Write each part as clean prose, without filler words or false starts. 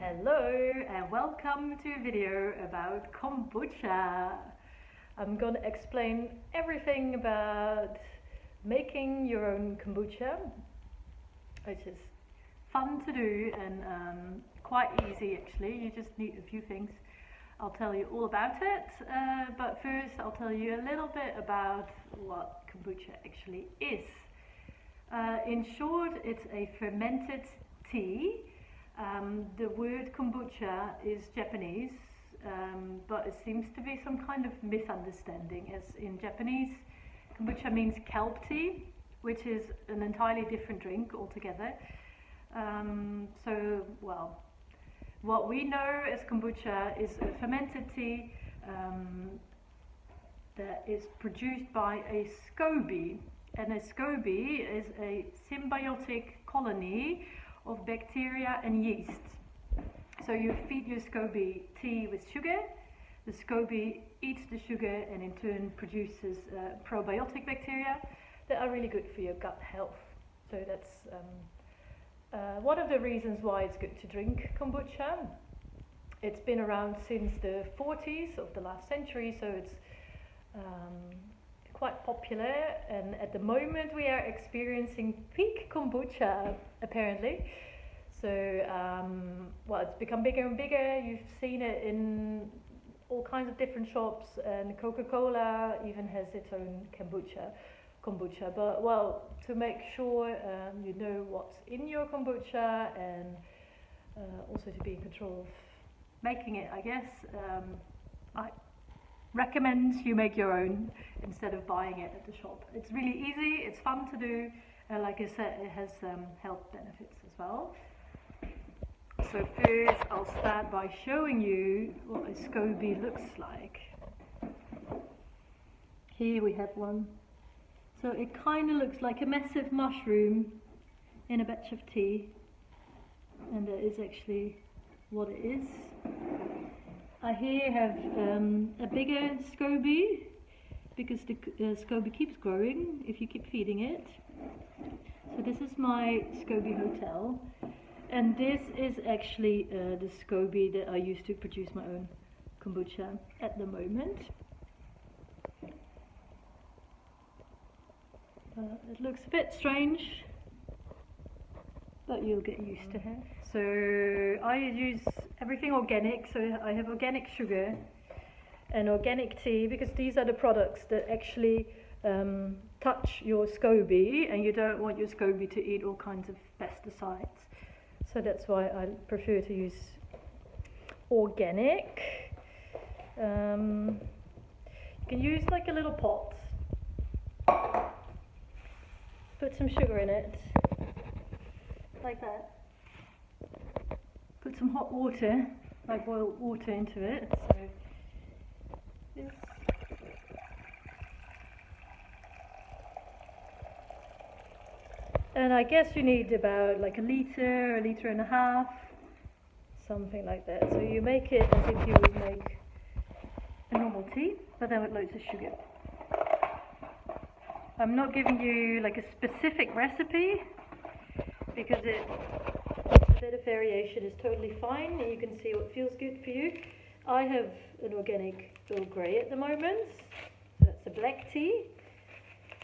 Hello and welcome to a video about kombucha. I'm going to explain everything about making your own kombucha, which is fun to do and quite easy actually. You just need a few things. I'll tell you all about it, but first I'll tell you a little bit about what kombucha actually is. In short, it's a fermented tea. The word kombucha is Japanese, but it seems to be some kind of misunderstanding, as in Japanese kombucha means kelp tea, which is an entirely different drink altogether. What we know as kombucha is a fermented tea that is produced by a SCOBY, and a SCOBY is a symbiotic colony of bacteria and yeast. So you feed your SCOBY tea with sugar, the SCOBY eats the sugar and in turn produces probiotic bacteria that are really good for your gut health. So that's one of the reasons why it's good to drink kombucha. It's been around since the 40s of the last century, so it's quite popular, and at the moment we are experiencing peak kombucha apparently. So it's become bigger and bigger. You've seen it in all kinds of different shops, and Coca-Cola even has its own kombucha. But to make sure you know what's in your kombucha and also to be in control of making it, I guess I recommend you make your own instead of buying it at the shop. It's really easy, it's fun to do, and like I said, it has health benefits as well. So first I'll start by showing you what a SCOBY looks like. Here we have one. So it kind of looks like a massive mushroom in a batch of tea, and that is actually what it is. I here have a bigger SCOBY, because the SCOBY keeps growing if you keep feeding it. So this is my SCOBY hotel, and this is actually the SCOBY that I use to produce my own kombucha at the moment. It looks a bit strange, but you'll get used to it. So I use everything organic, so I have organic sugar and organic tea, because these are the products that actually touch your SCOBY, and you don't want your SCOBY to eat all kinds of pesticides. So that's why I prefer to use organic. You can use like a little pot. Put some sugar in it, like that. Put some hot water, like boiled water, into it. So this. And I guess you need about like a liter and a half, something like that. So you make it as if you would make a normal tea, but then with loads of sugar. I'm not giving you like a specific recipe, because a bit of variation is totally fine, and you can see what feels good for you. I have an organic Earl Grey at the moment, so that's a black tea.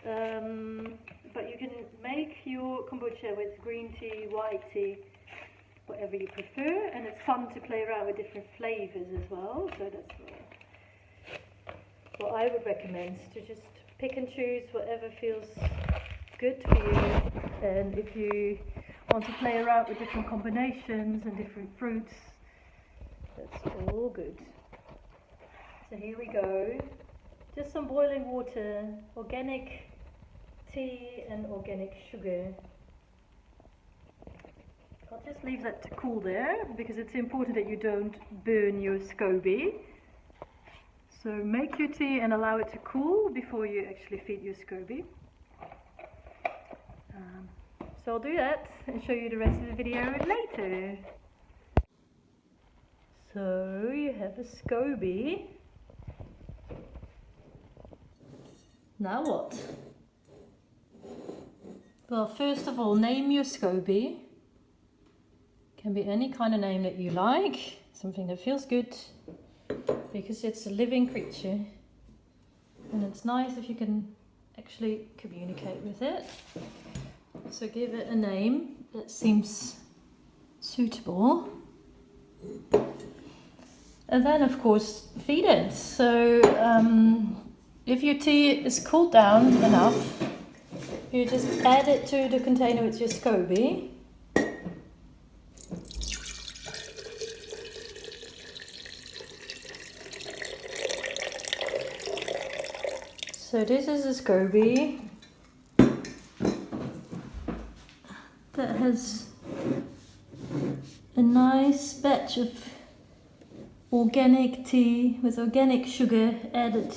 But you can make your kombucha with green tea, white tea, whatever you prefer, and it's fun to play around with different flavours as well. So that's what I would recommend, to just pick and choose whatever feels good for you, and if you want to play around with different combinations and different fruits, that's all good. So here we go, just some boiling water, organic tea and organic sugar. I'll just leave that to cool there, because it's important that you don't burn your SCOBY. So make your tea and allow it to cool before you actually feed your SCOBY. So I'll do that and show you the rest of the video later. So you have a SCOBY. Now what? Well, first of all, name your SCOBY. Can be any kind of name that you like, something that feels good, because it's a living creature. And it's nice if you can actually communicate with it. So give it a name that seems suitable. And then of course feed it. So if your tea is cooled down enough, you just add it to the container with your SCOBY. So this is a SCOBY that has a nice batch of organic tea with organic sugar added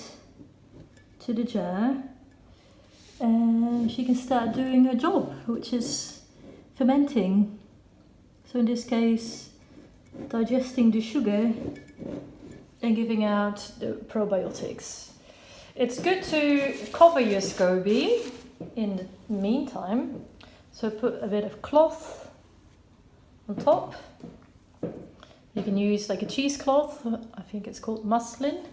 to the jar. And she can start doing her job, which is fermenting. So in this case, digesting the sugar and giving out the probiotics. It's good to cover your SCOBY in the meantime. So put a bit of cloth on top. You can use like a cheesecloth, I think it's called muslin.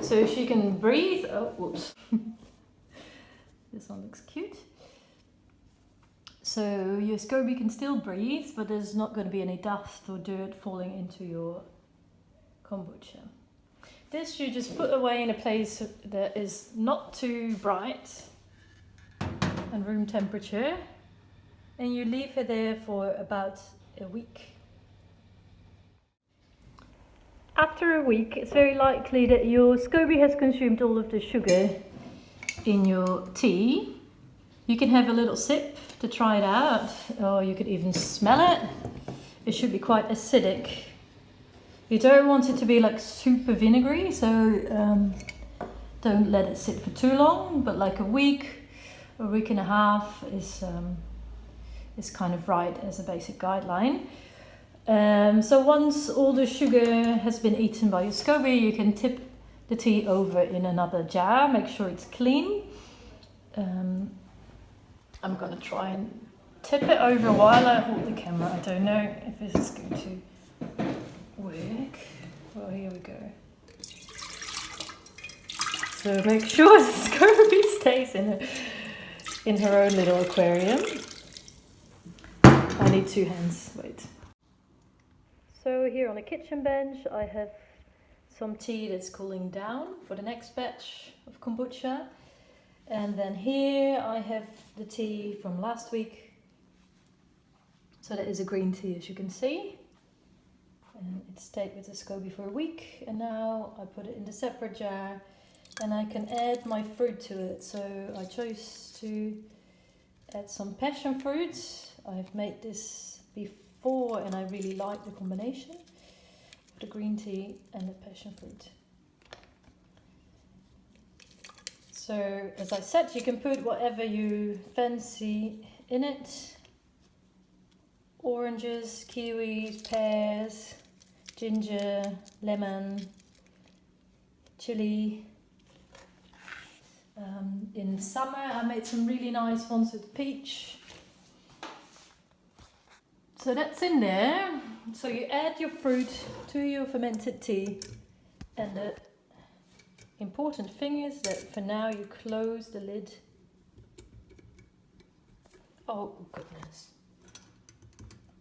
So she can breathe. Oh, whoops. This one looks cute. So your SCOBY can still breathe, but there's not going to be any dust or dirt falling into your kombucha. This you just put away in a place that is not too bright and room temperature, and you leave it there for about a week. After a week, it's very likely that your SCOBY has consumed all of the sugar in your tea. You can have a little sip to try it out, or you could even smell it. It should be quite acidic. You don't want it to be like super vinegary, so don't let it sit for too long, but like a week and a half is kind of right as a basic guideline. So once all the sugar has been eaten by your SCOBY, you can tip the tea over in another jar. Make sure it's clean. I'm going to try and tip it over while I hold the camera. I don't know if this is going to work. Well, here we go. So make sure the SCOBY stays in her own little aquarium. I need 2 hands. Wait. So here on the kitchen bench I have some tea that's cooling down for the next batch of kombucha. And then here I have the tea from last week. So that is a green tea, as you can see. And it stayed with the SCOBY for a week. And now I put it in the separate jar and I can add my fruit to it. So I chose to add some passion fruit. I've made this before and I really like the combination of the green tea and the passion fruit. So as I said, you can put whatever you fancy in it. Oranges, kiwis, pears, ginger, lemon, chili. In summer I made some really nice ones with peach. So that's in there. So you add your fruit to your fermented tea, and the important thing is that for now you close the lid. Oh goodness.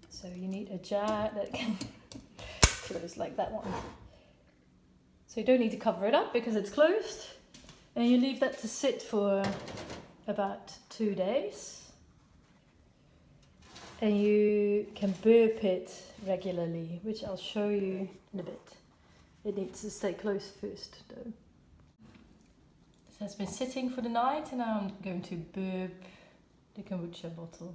So you need a jar that can close like that one. So you don't need to cover it up because it's closed. And you leave that to sit for about 2 days. And you can burp it regularly, which I'll show you in a bit. It needs to stay closed first though. This has been sitting for the night and now I'm going to burp the kombucha bottle.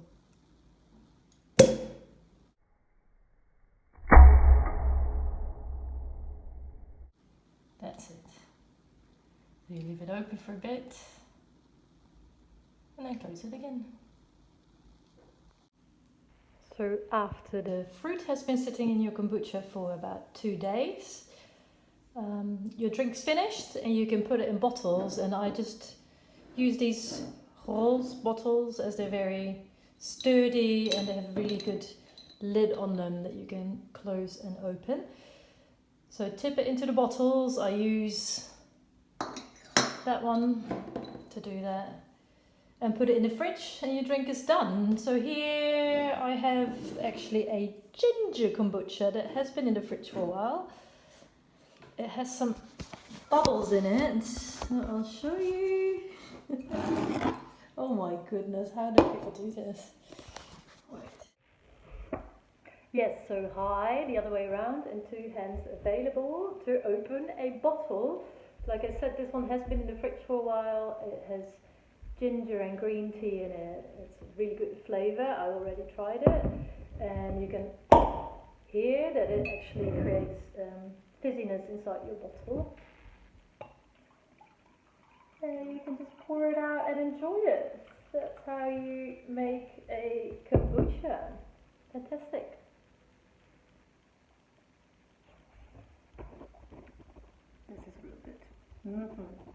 That's it. You leave it open for a bit and then close it again. So after the fruit has been sitting in your kombucha for about 2 days, your drink's finished and you can put it in bottles, and I just use these Grolsch bottles as they're very sturdy and they have really good lid on them that you can close and open. So tip it into the bottles. I use that one to do that. And put it in the fridge and your drink is done. So here I have actually a ginger kombucha that has been in the fridge for a while. It has some bubbles in it. I'll show you. Oh my goodness, how do people do this? Wait. Yes, so high, the other way around, and 2 hands available to open a bottle. Like I said, this one has been in the fridge for a while. It has ginger and green tea in it. It's a really good flavour. I already tried it, and you can hear that it actually creates fizziness inside your bottle. And you can just pour it out and enjoy it. That's how you make a kombucha. Fantastic. This is real good.